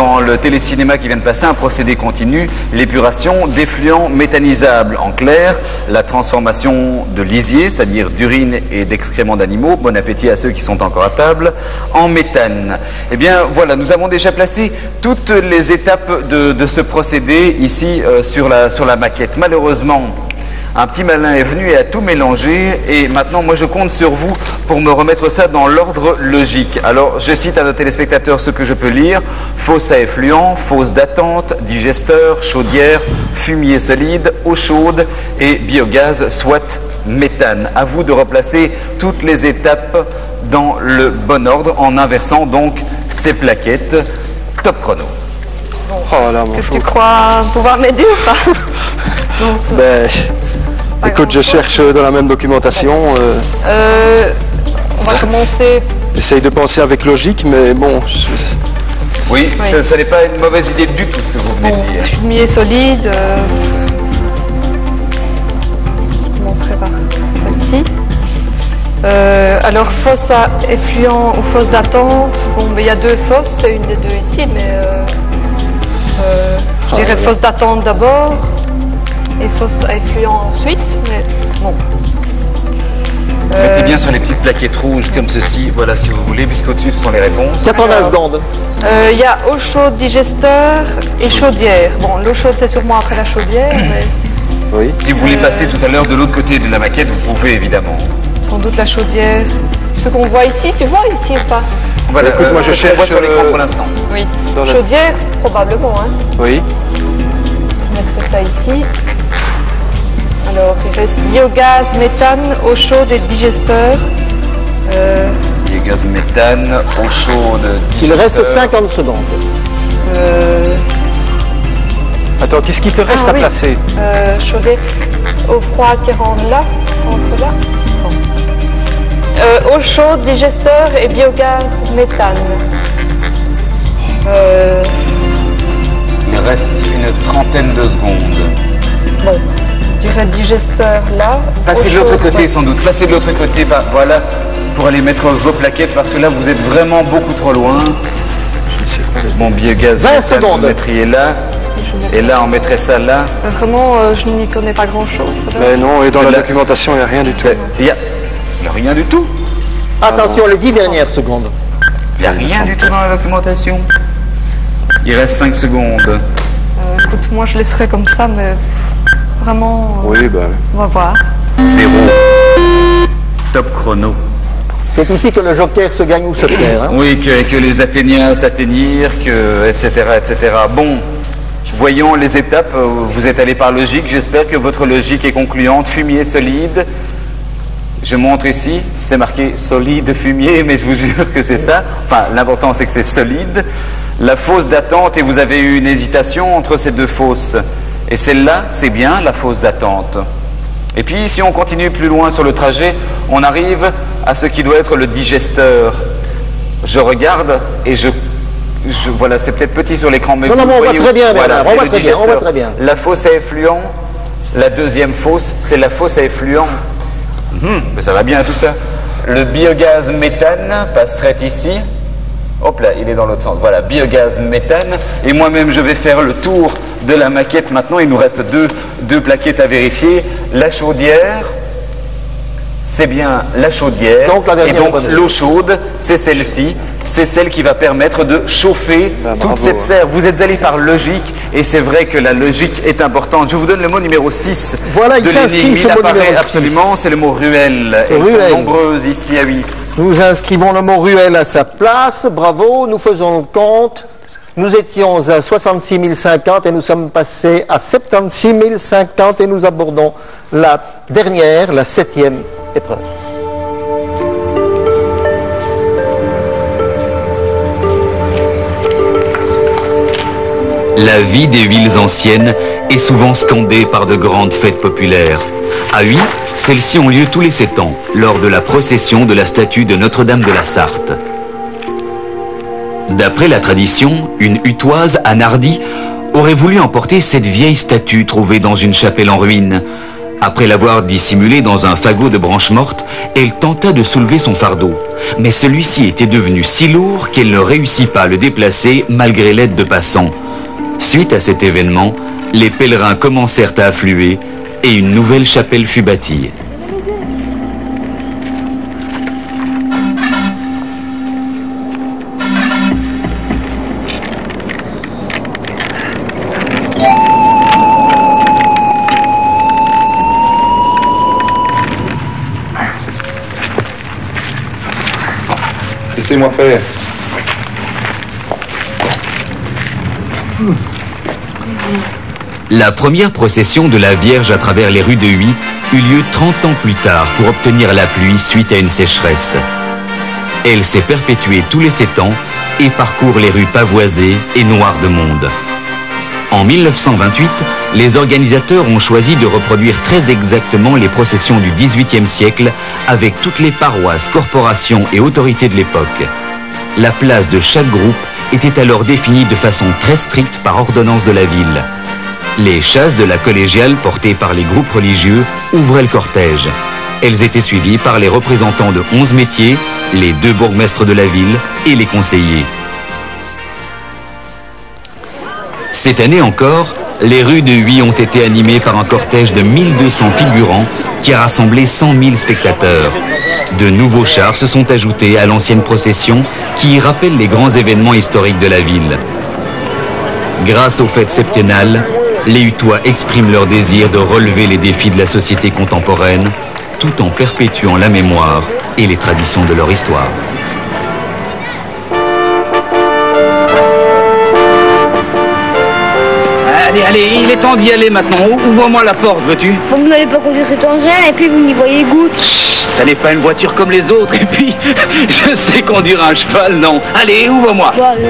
dans le télécinéma qui vient de passer un procédé continu, l'épuration d'effluents méthanisables. En clair, la transformation de lisier, c'est-à-dire d'urine et d'excréments d'animaux, bon appétit à ceux qui sont encore à table, en méthane. Eh bien voilà, nous avons déjà placé toutes les étapes de ce procédé ici sur la maquette. Malheureusement, un petit malin est venu et a tout mélangé, et maintenant moi je compte sur vous pour me remettre ça dans l'ordre logique. Alors je cite à nos téléspectateurs ce que je peux lire: fosse à effluent, fosse d'attente, digesteur, chaudière, fumier solide, eau chaude et biogaz, soit méthane. À vous de replacer toutes les étapes dans le bon ordre en inversant donc ces plaquettes. Top chrono. Oh là, Est-ce que tu crois pouvoir m'aider ou pas? Non, ben, écoute, je cherche dans la même documentation. On va commencer. J'essaye de penser avec logique, mais bon. Oui, ce n'est pas une mauvaise idée du tout ce que vous venez de dire. Fumier solide. Je commencerai par celle-ci. Alors, fosse à effluent ou fosse d'attente. Bon, mais il y a deux fosses, c'est une des deux ici, mais je dirais fosse d'attente d'abord et fosse à effluent ensuite, mais bon. Mettez bien sur les petites plaquettes rouges comme ceci, voilà si vous voulez, puisqu'au-dessus ce sont les réponses. 80 secondes. Il y a eau chaude, digesteur et chaudière. Bon, l'eau chaude c'est sûrement après la chaudière, mais Oui. Si vous voulez passer tout à l'heure de l'autre côté de la maquette, vous pouvez évidemment. sans doute la chaudière. Ce qu'on voit ici, tu vois ici ou pas? Voilà, Écoute, moi je ce qu'on voit cherche sur l'écran pour l'instant. Oui. Dans le- Chaudière, probablement. Hein. Oui. Je mettrai ça ici. Alors, il reste biogaz, méthane, eau chaude et digesteur. Biogaz, méthane, eau chaude, Il digesteur. reste 50 secondes. Attends, qu'est-ce qui te reste à oui. placer? Chaudet, eau froide qui rentre là, entre là. Bon. Eau chaude, digesteur et biogaz, méthane. Il reste une trentaine de secondes. Bon, je dirais digesteur là. Passez eau de l'autre chaude, côté sans doute, passez de l'autre côté, voilà, pour aller mettre vos plaquettes, parce que là vous êtes vraiment beaucoup trop loin. Je ne sais pas. Mon biogaz, 20 méthane, secondes. vous le mettriez là, et là on mettrait ça là. Vraiment, je n'y connais pas grand-chose. Mais non, et dans la Là- documentation, il n'y a rien du tout. Il n'y a rien du tout. Attention, les 10 dernières secondes. Il n'y a rien du tout dans la documentation. Il reste 5 secondes. Écoute, moi je laisserai comme ça, mais vraiment, Oui, ben. on va voir. 0. Top chrono. C'est ici que le joker se gagne ou se perd. Hein. Oui, que les Athéniens s'atteignirent, etc., etc. Bon, voyons les étapes. Vous êtes allé par logique. J'espère que votre logique est concluante. Fumier solide. Je montre ici, c'est marqué solide fumier, mais je vous jure que c'est ça. Enfin, l'important c'est que c'est solide. La fosse d'attente, et vous avez eu une hésitation entre ces deux fosses. Et celle-là, c'est bien la fosse d'attente. Et puis, si on continue plus loin sur le trajet, on arrive à ce qui doit être le digesteur. Je regarde et voilà, c'est peut-être petit sur l'écran, mais Non, vous non, mais on voyez voit très bien, voilà, Bernard, c'est on voit le très bien, on voit digesteur. très bien. La fosse à effluent, la deuxième fosse, c'est la fosse à effluent. Mais ça va bien tout ça. Le biogaz méthane passerait ici. Hop là, il est dans l'autre sens. Voilà, biogaz méthane. Et moi-même, je vais faire le tour de la maquette maintenant. Il nous reste deux plaquettes à vérifier. La chaudière, c'est bien la chaudière. Donc, la dernière et donc bonne. l'eau chaude, c'est celle-ci. C'est celle qui va permettre de chauffer Ben, toute bravo, cette hein. serre. Vous êtes allé par logique, et c'est vrai que la logique est importante. Je vous donne le mot numéro 6 Voilà, il de s'inscrit, l'énigme. ce Il mot apparaît numéro 6. absolument, c'est le mot ruelle. Elles Ruelle. sont nombreuses ici à 8. Nous inscrivons le mot ruelle à sa place. Bravo, nous faisons le compte. Nous étions à 66 050 et nous sommes passés à 76 050 et nous abordons la dernière, la 7e épreuve. La vie des villes anciennes est souvent scandée par de grandes fêtes populaires. À Huy, celles-ci ont lieu tous les 7 ans, lors de la procession de la statue de Notre-Dame de la Sarthe. D'après la tradition, une Hutoise, Anne Hardy, aurait voulu emporter cette vieille statue trouvée dans une chapelle en ruine. Après l'avoir dissimulé dans un fagot de branches mortes, elle tenta de soulever son fardeau. Mais celui-ci était devenu si lourd qu'elle ne réussit pas à le déplacer malgré l'aide de passants. Suite à cet événement, les pèlerins commencèrent à affluer et une nouvelle chapelle fut bâtie. Laissez-moi faire. La première procession de la Vierge à travers les rues de Huy eut lieu 30 ans plus tard pour obtenir la pluie suite à une sécheresse. Elle s'est perpétuée tous les 7 ans et parcourt les rues pavoisées et noires de monde. En 1928, les organisateurs ont choisi de reproduire très exactement les processions du XVIIIe siècle avec toutes les paroisses, corporations et autorités de l'époque. La place de chaque groupe était alors définie de façon très stricte par ordonnance de la ville. Les chasses de la collégiale portées par les groupes religieux ouvraient le cortège. Elles étaient suivies par les représentants de 11 métiers, les 2 bourgmestres de la ville et les conseillers. Cette année encore, les rues de Huy ont été animées par un cortège de 1200 figurants qui a rassemblé 100 000 spectateurs. De nouveaux chars se sont ajoutés à l'ancienne procession qui y rappelle les grands événements historiques de la ville. Grâce aux fêtes septennales, les Hutois expriment leur désir de relever les défis de la société contemporaine tout en perpétuant la mémoire et les traditions de leur histoire. Allez, allez, il est temps d'y aller maintenant. Ouvre-moi la porte, veux-tu? Vous n'allez pas conduire cet engin et puis vous n'y voyez goutte. Chut, ça n'est pas une voiture comme les autres. Et puis, je sais conduire un cheval, non. Allez, ouvre-moi. Bon, allez.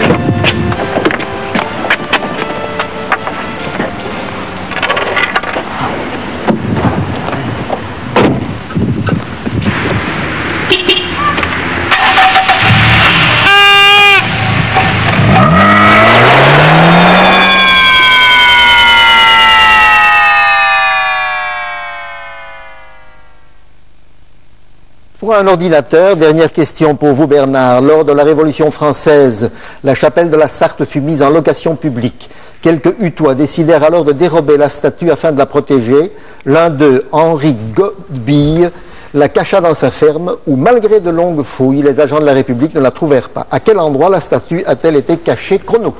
Pour un ordinateur, dernière question pour vous Bernard. Lors de la Révolution française, la chapelle de la Sarthe fut mise en location publique. Quelques Hutois décidèrent alors de dérober la statue afin de la protéger. L'un d'eux, Henri Godbille, la cacha dans sa ferme où, malgré de longues fouilles, les agents de la République ne la trouvèrent pas. À quel endroit la statue a-t-elle été cachée? Chrono.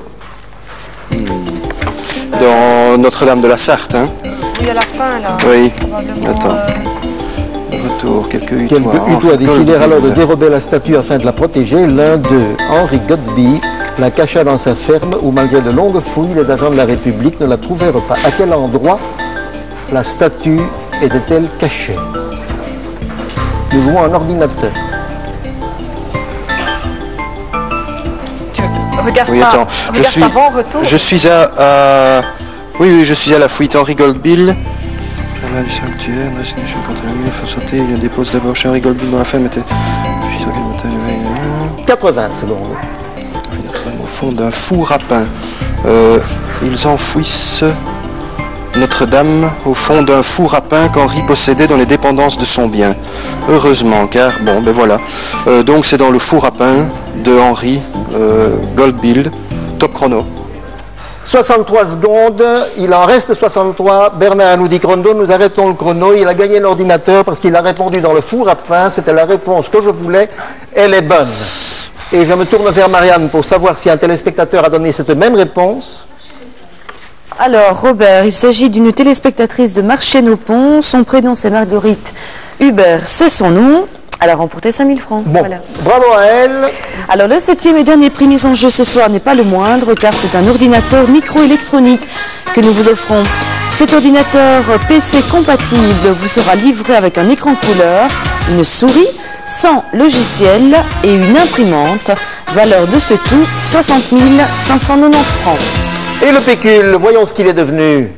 Dans Notre-Dame de la Sarthe, hein? Oui, à la fin, là. Oui. Probablement, Attends. Retour, quelques Quelques Hutois. Hutois décidèrent alors de Godbille. dérober la statue afin de la protéger. L'un d'eux, Henri Godbille, la cacha dans sa ferme où, malgré de longues fouilles, les agents de la République ne la trouvèrent pas. À quel endroit la statue était-elle cachée? Nous jouons un ordinateur. Regarde Oui, pas, attends. regarde avant, retour. Je suis oui, je suis à la fuite Henri Godbille. Jardin du sanctuaire, destination contre la nuit, il faut sauter. Il dépose d'abord chez Henri Godbille dont la femme était. 80 secondes. Au fond d'un four à pain. Ils enfouissent Notre-Dame au fond d'un four à pain qu'Henri possédait dans les dépendances de son bien. Heureusement, car, bon, ben voilà. Donc c'est dans le four à pain de Henri Godbille. Top chrono. 63 secondes, il en reste 63. Bernard nous dit chrono, nous arrêtons le chrono. Il a gagné l'ordinateur parce qu'il a répondu dans le four à pain. C'était la réponse que je voulais. Elle est bonne. Et je me tourne vers Marianne pour savoir si un téléspectateur a donné cette même réponse. Alors, Robert, il s'agit d'une téléspectatrice de Marchais-nos-Ponts. Son prénom, c'est Marguerite. Hubert, c'est son nom. Elle a remporté 5 000 francs. Bon, Voilà. bravo à elle. Alors, le 7e et dernier prix mis en jeu ce soir n'est pas le moindre, car c'est un ordinateur microélectronique que nous vous offrons. Cet ordinateur PC compatible vous sera livré avec un écran couleur, une souris, 100 logiciels et une imprimante. Valeur de ce tout, 60 590 francs. Et le pécule, voyons ce qu'il est devenu.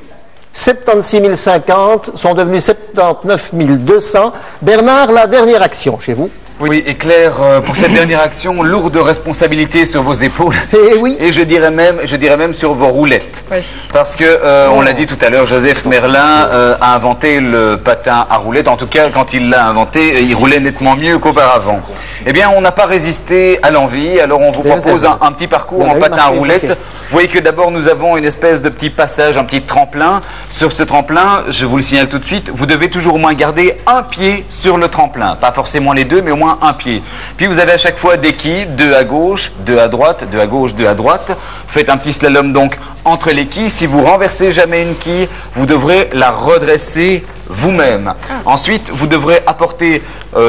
76 050 sont devenus 79 200. Bernard, la dernière action chez vous. Oui, et Claire, pour cette dernière action, lourde responsabilité sur vos épaules. Et oui. Et je dirais même sur vos roulettes. Oui. Parce que, on l'a dit tout à l'heure, Joseph Merlin a inventé le patin à roulettes. En tout cas, quand il l'a inventé, il roulait nettement mieux qu'auparavant. Eh bien, on n'a pas résisté à l'envie, alors on vous propose un petit parcours en patin à roulettes. Vous voyez que d'abord, nous avons une espèce de petit passage, un petit tremplin. Sur ce tremplin, je vous le signale tout de suite, vous devez toujours au moins garder un pied sur le tremplin. Pas forcément les deux, mais au moins un pied. Puis vous avez à chaque fois des quilles, deux à gauche, deux à droite, deux à gauche, deux à droite. Faites un petit slalom donc entre les quilles. Si vous renversez jamais une quille, vous devrez la redresser vous-même. Ensuite, vous devrez apporter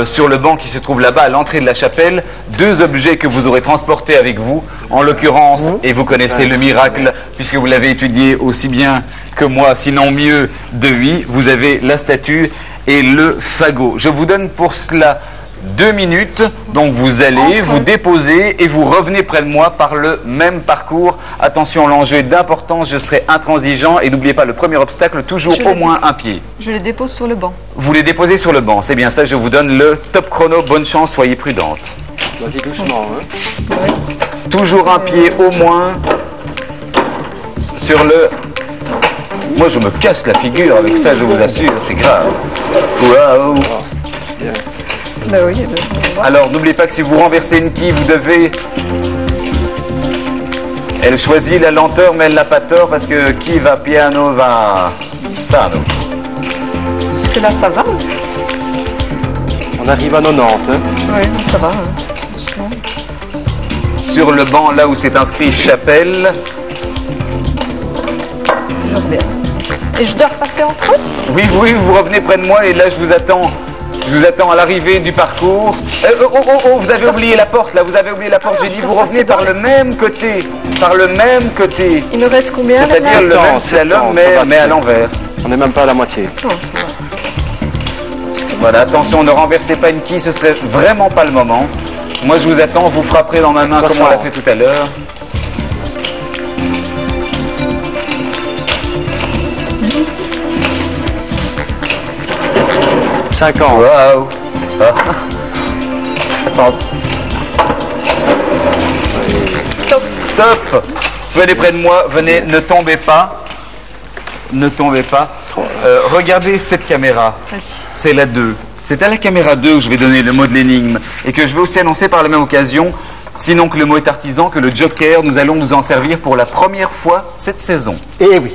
sur le banc qui se trouve là-bas à l'entrée de la chapelle deux objets que vous aurez transportés avec vous. En l'occurrence, et vous connaissez le miracle puisque vous l'avez étudié aussi bien que moi, sinon mieux, de lui, vous avez la statue et le fagot. Je vous donne pour cela 2 minutes, donc vous allez, vous déposez et vous revenez près de moi par le même parcours. Attention, l'enjeu est d'importance, je serai intransigeant et n'oubliez pas le premier obstacle, toujours au moins un pied. Je les dépose sur le banc. Vous les déposez sur le banc, c'est bien ça, je vous donne le top chrono, bonne chance, soyez prudente. Vas-y doucement. Hein. Toujours un pied au moins sur le... Moi je me casse la figure avec ça, je vous assure, c'est grave. Waouh. Ben oui, alors n'oubliez pas que si vous renversez une quille, vous devez... Elle choisit la lenteur, mais elle n'a pas tort parce que qui va piano va sano. Jusque là, ça va. On arrive à 90. Hein. Oui, ça va. Sur le banc, là où c'est inscrit chapelle. Je reviens. Et je dois repasser entre eux? Oui, vous revenez près de moi et là je vous attends. Je vous attends à l'arrivée du parcours. Vous avez oublié la porte, là, vous avez oublié la porte. J'ai dit, vous revenez par le même côté. Par le même côté. Il nous reste combien? C'est-à-dire le même slalom, mais à l'envers. On n'est même pas à la moitié. Non, ça va. Voilà, attention, ne renversez pas une quille, ce serait vraiment pas le moment. Moi, je vous attends, vous frapperez dans ma main 60. comme on l'a fait tout à l'heure. Waouh. Attends. Stop. Venez près de moi, venez, ne tombez pas. Ne tombez pas. Regardez cette caméra. C'est la 2. C'est à la caméra 2 que je vais donner le mot de l'énigme et que je vais aussi annoncer par la même occasion, sinon que le mot est artisan, que le joker, nous allons nous en servir pour la première fois cette saison. Eh oui.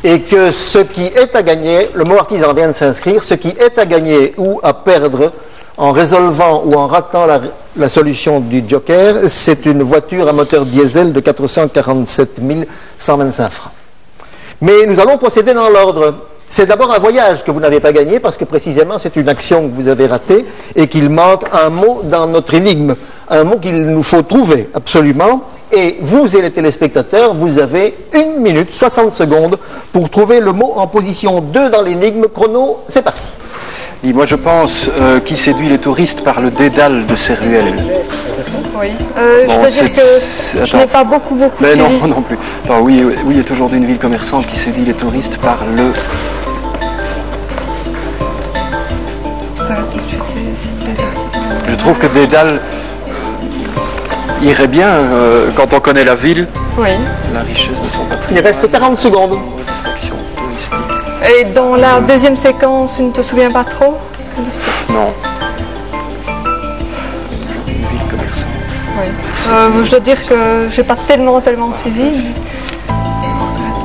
Et que ce qui est à gagner, le mot artisan vient de s'inscrire, ce qui est à gagner ou à perdre en résolvant ou en ratant la solution du joker, c'est une voiture à moteur diesel de 447 125 francs. Mais nous allons procéder dans l'ordre. C'est d'abord un voyage que vous n'avez pas gagné parce que précisément c'est une action que vous avez ratée et qu'il manque un mot dans notre énigme, un mot qu'il nous faut trouver absolument. Et vous et les téléspectateurs, vous avez 1 minute 60 secondes pour trouver le mot en position 2 dans l'énigme. Chrono, c'est parti. Et moi je pense qui séduit les touristes par le dédale de ces ruelles. Oui. Je dois dire que je n'ai pas beaucoup mais suivi. non plus. Attends, oui, est aujourd'hui une ville commerçante qui séduit les touristes par le... Je trouve que dédale irait bien quand on connaît la ville. Oui. La richesse ne sont pas très... Il reste 40 secondes. Attraction touristique. Et dans la deuxième séquence, tu ne te souviens pas trop? Non. Une ville commerçante. Oui. Je dois dire que je n'ai pas tellement suivi.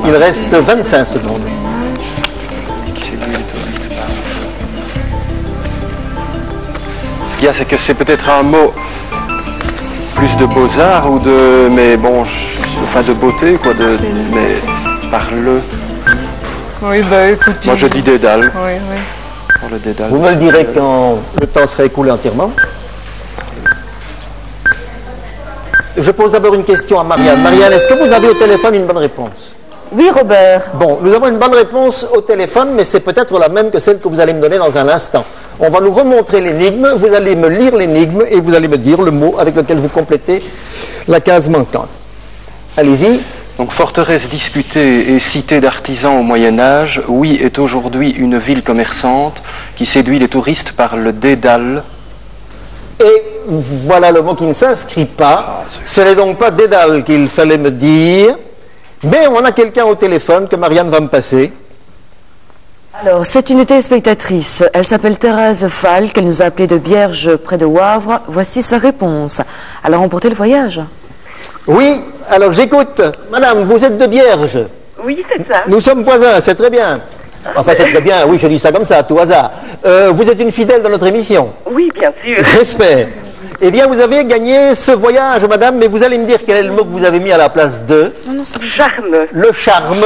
Il reste 25 secondes. Qui séduit les touristes par... Ce qu'il y a, c'est que c'est peut-être un mot plus de beaux-arts ou de... Mais bon, enfin de beauté, quoi, mais par le... Oui, bah écoute. Moi je dis dédale. Oui. Pour le dédale. Vous me le direz quand le temps sera écoulé entièrement. Je pose d'abord une question à Marianne. Marianne, est-ce que vous avez au téléphone une bonne réponse? Oui, Robert. Bon, nous avons une bonne réponse au téléphone, mais c'est peut-être la même que celle que vous allez me donner dans un instant. On va nous remontrer l'énigme, vous allez me lire l'énigme et vous allez me dire le mot avec lequel vous complétez la case manquante. Allez-y. Donc, forteresse disputée et cité d'artisans au Moyen-Âge, oui, est aujourd'hui une ville commerçante qui séduit les touristes par le dédale Et voilà le mot qui ne s'inscrit pas. Ce n'est donc pas Dédale qu'il fallait me dire, mais on a quelqu'un au téléphone que Marianne va me passer. Alors, c'est une téléspectatrice. Elle s'appelle Thérèse Falk. Elle nous a appelé de Bierge, près de Wavre. Voici sa réponse. Elle a remporté le voyage. Oui, alors j'écoute. Madame, vous êtes de Bierge? Oui, c'est ça. Nous sommes voisins, c'est très bien. Enfin, c'est très bien, oui, je dis ça comme ça, à tout hasard. Vous êtes une fidèle dans notre émission? Oui, bien sûr. Respect. Eh bien, vous avez gagné ce voyage, madame, mais vous allez me dire quel est le mot que vous avez mis à la place de? Charme. Le charme.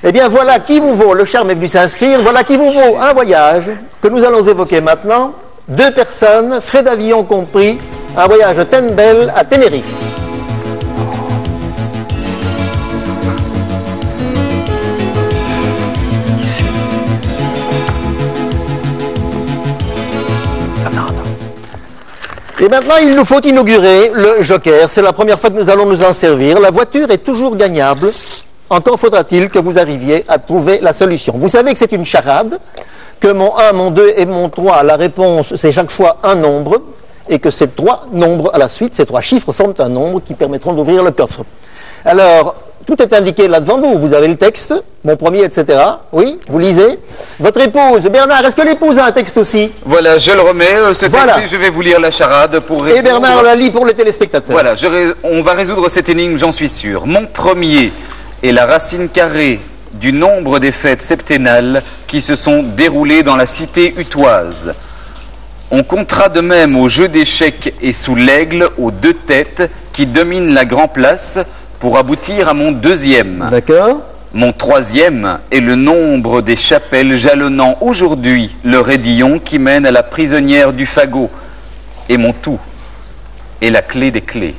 Eh bien, voilà qui vous vaut, le charme est venu s'inscrire, voilà qui vous vaut un voyage que nous allons évoquer maintenant. 2 personnes, frais d'avion compris, un voyage Tenbel à Tenerife. Et maintenant, il nous faut inaugurer le joker. C'est la première fois que nous allons nous en servir. La voiture est toujours gagnable. Encore faudra-t-il que vous arriviez à trouver la solution. Vous savez que c'est une charade, que mon 1, mon 2 et mon 3, la réponse, c'est chaque fois un nombre, et que ces 3 nombres à la suite, ces 3 chiffres forment un nombre qui permettront d'ouvrir le coffre. Alors, tout est indiqué là devant vous. Vous avez le texte, mon premier, etc. Oui, vous lisez. Votre épouse, Bernard, est-ce que l'épouse a un texte aussi? Voilà, je le remets. Ce Voilà. texte, je vais vous lire la charade pour résoudre... Et Bernard la lit pour les téléspectateurs. Voilà, on va résoudre cette énigme, j'en suis sûr. Mon premier est la racine carrée du nombre des fêtes septennales qui se sont déroulées dans la cité utoise. On comptera de même au jeu d'échecs et sous l'aigle aux 2 têtes qui dominent la Grand Place pour aboutir à mon deuxième. D'accord. Mon troisième est le nombre des chapelles jalonnant aujourd'hui le raidillon qui mène à la prisonnière du fagot. Et mon tout est la clé des clés.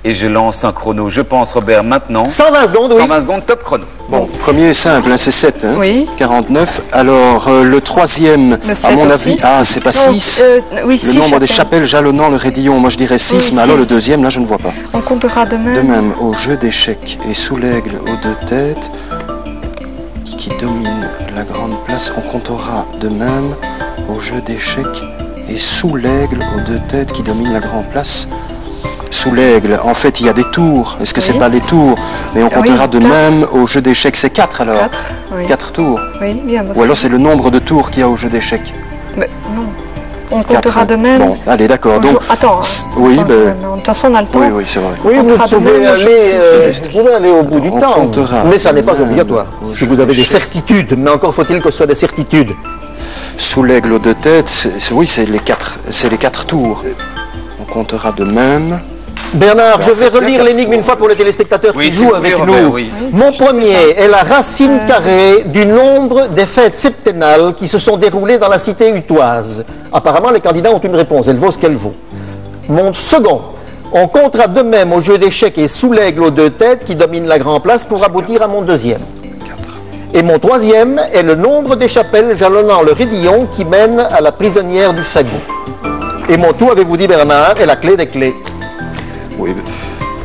Et je lance un chrono, je pense, Robert, maintenant. 120 secondes, oui. 120 secondes, top chrono. Bon, premier est simple, hein, c'est 7, hein, Oui. 49. Alors, le troisième, Le à 7 mon aussi. avis, c'est pas Non, 6. oui, Le 6 nombre des chapelles jalonnant le raidillon, moi je dirais 6, Oui, mais alors le 6. deuxième, là je ne vois pas. On comptera de même. De même, au jeu d'échecs et sous l'aigle aux 2 têtes qui domine la grande place, on comptera de même au jeu d'échecs et sous l'aigle aux 2 têtes qui domine la grande place. Sous l'aigle, en fait, il y a des tours. Est-ce que c'est pas les tours? Mais on comptera de même au jeu d'échecs. C'est 4 alors. 4, oui. 4 tours. Oui, bien. Ou alors c'est le nombre de tours qu'il y a au jeu d'échecs. Mais non. On comptera 4. de même. Bon, allez, d'accord. Donc, Attends. oui, Attends, ben, de toute façon, on a le temps. oui, oui, c'est vrai. Oui, vous comptera de pouvez, même. vous pouvez aller au bout du On temps, comptera mais ça n'est pas de même obligatoire. au Si jeu vous avez des d'échecs. certitudes, mais encore faut-il que ce soit des certitudes. Sous l'aigle aux 2 têtes, oui, c'est les 4 tours. On comptera de même. Bernard, je en vais fait, il y a relire 4 l'énigme une tours. fois pour les téléspectateurs Oui, qui s'il jouent vous plaît, avec Robert, nous. oui. Mon premier est la racine carrée du nombre des fêtes septennales qui se sont déroulées dans la cité utoise. Apparemment, les candidats ont une réponse, elle vaut ce qu'elle vaut. Mon second, on comptera de même au jeu d'échecs et sous l'aigle aux 2 têtes qui domine la Grand Place pour aboutir à mon deuxième. Et mon troisième est le nombre des chapelles jalonnant le raidillon qui mène à la prisonnière du fagot. Et mon tout, avez-vous dit Bernard, est la clé des clés. Oui,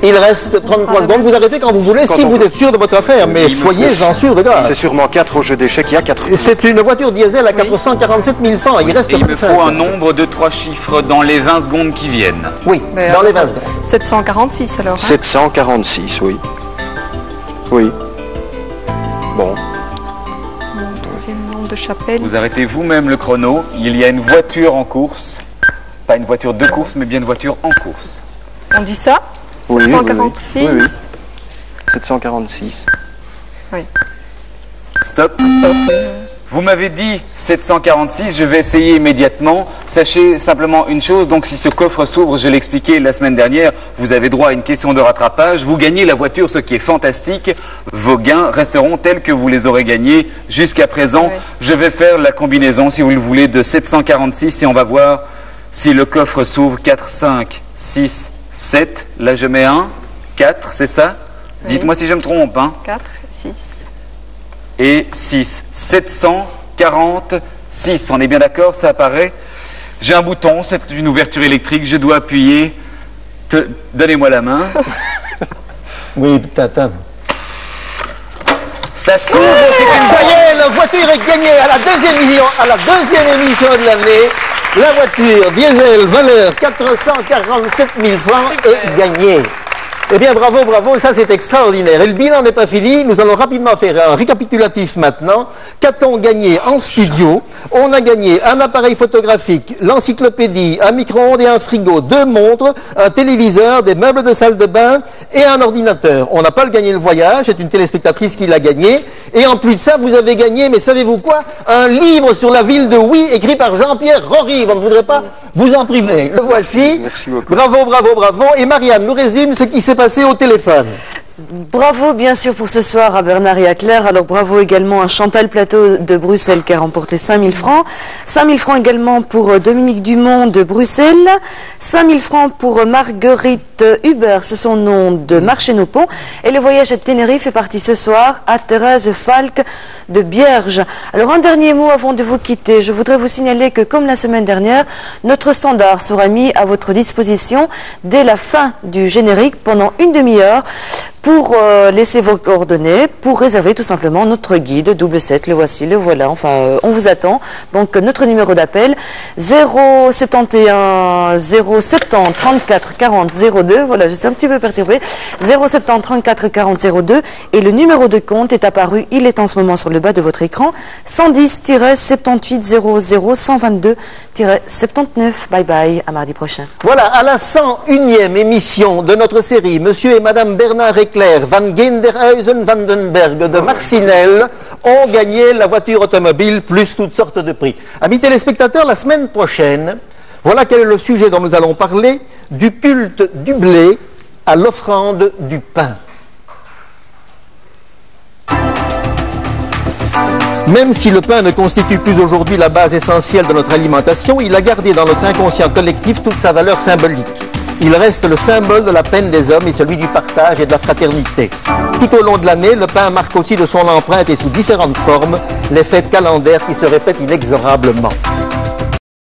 Il reste 33 secondes, vous arrêtez quand vous voulez, si on vous veut. êtes sûr de votre affaire, mais soyez-en sûr de grâce. c'est sûrement 4 au jeu d'échecs, il y a 4 tours. C'est une voiture diesel à 447 000 francs, il reste Et il me 25 faut un secondes. nombre de 3 chiffres dans les 20 secondes qui viennent. Oui, Mais dans alors, les 20 secondes. 746 alors. Hein. 746, oui. Oui. Bon. Deuxième nombre de chapelles. Vous arrêtez vous-même le chrono. Il y a une voiture en course. Pas une voiture de course, mais bien une voiture en course. On dit ça? Oui, oui, 746. oui, oui. 746. Stop. Vous m'avez dit 746, je vais essayer immédiatement. Sachez simplement une chose, donc si ce coffre s'ouvre, je l'ai expliqué la semaine dernière, vous avez droit à une question de rattrapage. Vous gagnez la voiture, ce qui est fantastique. Vos gains resteront tels que vous les aurez gagnés jusqu'à présent. Oui. Je vais faire la combinaison, si vous le voulez, de 746 et on va voir si le coffre s'ouvre. 4, 5, 6, 7. Là, je mets 1, 4, c'est ça? Oui. Dites-moi si je me trompe, hein. 4, 6. Et 6. 746. On est bien d'accord, ça apparaît. J'ai un bouton, c'est une ouverture électrique, je dois appuyer. Donnez-moi la main. Oui, Tintin. Ça s'ouvre, Ça y est, la voiture est gagnée à la deuxième émission de l'année. La voiture diesel, valeur 447 000 francs est gagnée. Eh bien, bravo, bravo, ça c'est extraordinaire. Et le bilan n'est pas fini, nous allons rapidement faire un récapitulatif maintenant. Qu'a-t-on gagné en studio? On a gagné un appareil photographique, l'encyclopédie, un micro-ondes et un frigo, 2 montres, un téléviseur, des meubles de salle de bain et un ordinateur. On n'a pas gagné le voyage, c'est une téléspectatrice qui l'a gagné. Et en plus de ça, vous avez gagné, mais savez-vous quoi? Un livre sur la ville de Oui, écrit par Jean-Pierre Rory. On ne voudrait pas vous en priver. Le voici. Merci beaucoup. Bravo, bravo, bravo. Et Marianne nous résume ce qui s'est passé au téléphone. Bravo bien sûr pour ce soir à Bernard et à Claire. Alors bravo également à Chantal Plateau de Bruxelles qui a remporté 5 000 francs. 5 000 francs également pour Dominique Dumont de Bruxelles. 5 000 francs pour Marguerite Hubert, c'est son nom, de Marché-nos-Ponts. Et le voyage à Tenerife est parti ce soir à Thérèse Falk de Bierge. Alors un dernier mot avant de vous quitter. Je voudrais vous signaler que comme la semaine dernière, notre standard sera mis à votre disposition dès la fin du générique pendant une demi-heure pour laisser vos coordonnées, pour réserver tout simplement notre guide double 7, le voici, le voilà, enfin on vous attend. Donc notre numéro d'appel 071 070 34 40 02, voilà je suis un petit peu perturbée, 070 34 40 02 et le numéro de compte est apparu, il est en ce moment sur le bas de votre écran, 110-78 00 122-79. Bye bye, à mardi prochain. Voilà, à la 101e émission de notre série, Monsieur et Madame Bernard et Claire van Genderhuizen-Vandenberg de Marcinelle ont gagné la voiture automobile plus toutes sortes de prix. Amis téléspectateurs, la semaine prochaine, voilà quel est le sujet dont nous allons parler, du culte du blé à l'offrande du pain. Même si le pain ne constitue plus aujourd'hui la base essentielle de notre alimentation, il a gardé dans notre inconscient collectif toute sa valeur symbolique. Il reste le symbole de la peine des hommes et celui du partage et de la fraternité. Tout au long de l'année, le pain marque aussi de son empreinte et sous différentes formes les fêtes calendaires qui se répètent inexorablement.